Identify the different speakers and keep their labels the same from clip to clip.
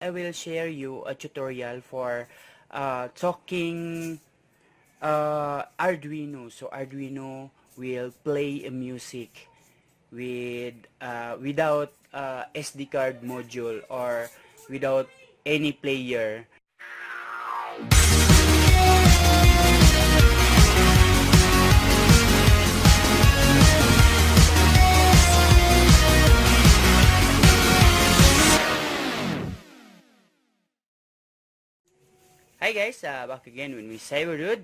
Speaker 1: I will share you a tutorial for talking Arduino. So Arduino will play a music with without SD card module or without any player. Hi guys, back again with me, Cyberdude.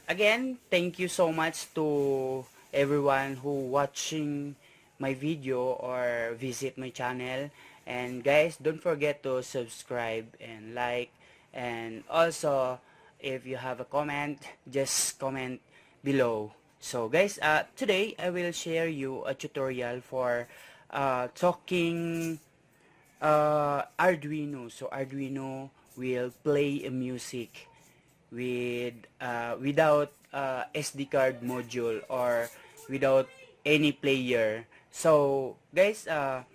Speaker 1: Again, thank you so much to everyone who watching my video or visit my channel. And guys, don't forget to subscribe and like. And also, if you have a comment, just comment below. So guys, today I will share you a tutorial for talking Arduino. So Arduino will play a music with without SD card module or without any player. So guys, the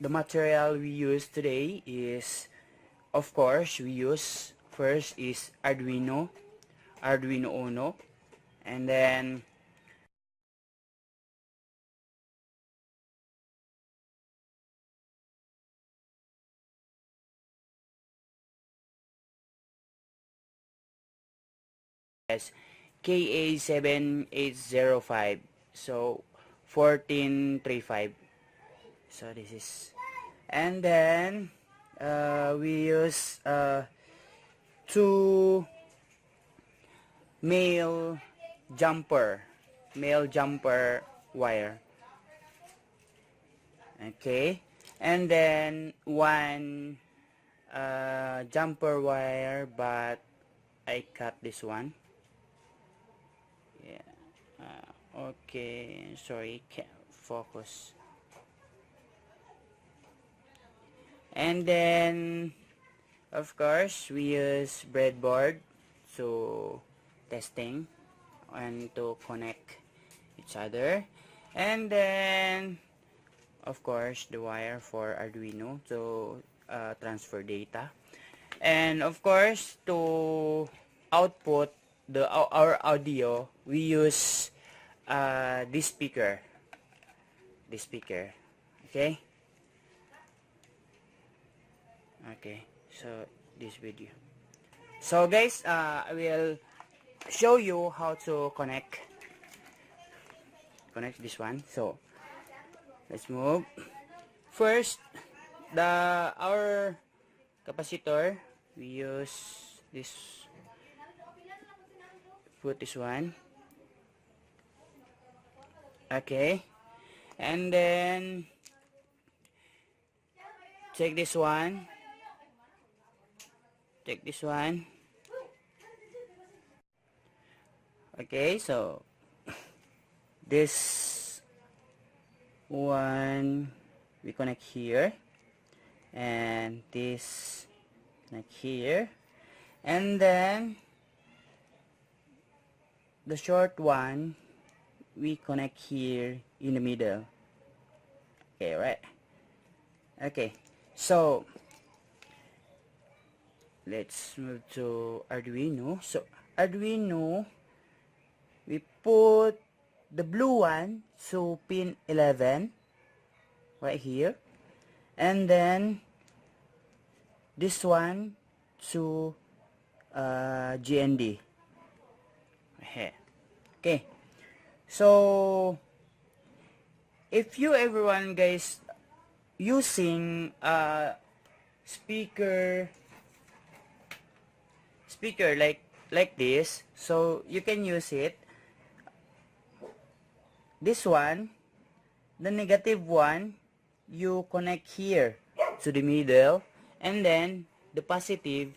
Speaker 1: material we use today is, of course, we use first is Arduino Uno, and then KA7805, so 1435. So this is, and then we use two male jumper wire, okay, and then one jumper wire, but I cut this one. Yeah. Okay, sorry, can't focus. And then of course we use breadboard to testing and to connect each other, and then of course the wire for Arduino to transfer data, and of course to output our audio we use this speaker, okay. So this video, so guys, I will show you how to connect this one. So let's move first. Our capacitor, we use this, put this one, okay, and then take this one, okay. So this one we connect here, and this connect here, and then the short one we connect here in the middle, okay, right? Okay, so let's move to Arduino. So Arduino, we put the blue one to pin 11 right here, and then this one to GND here. Okay, so if you everyone guys using speaker like this, so you can use it. This one, the negative one, you connect here to the middle, and then the positive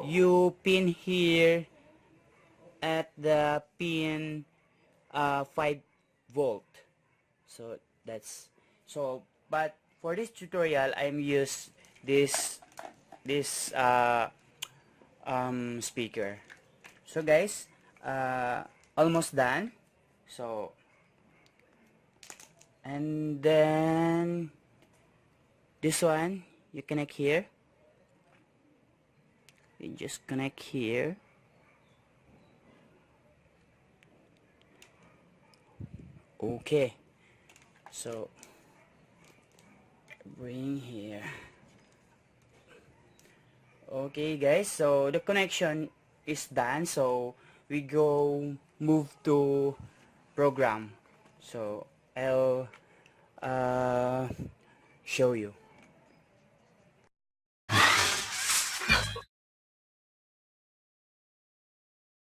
Speaker 1: you pin here at the pin 5 volt. So that's, so but for this tutorial I'm use this speaker. So guys, almost done. So, and then This one, you connect here. You just connect here. Okay, so bring here. Okay guys, so the connection is done, so we go move to program. So I'll show you.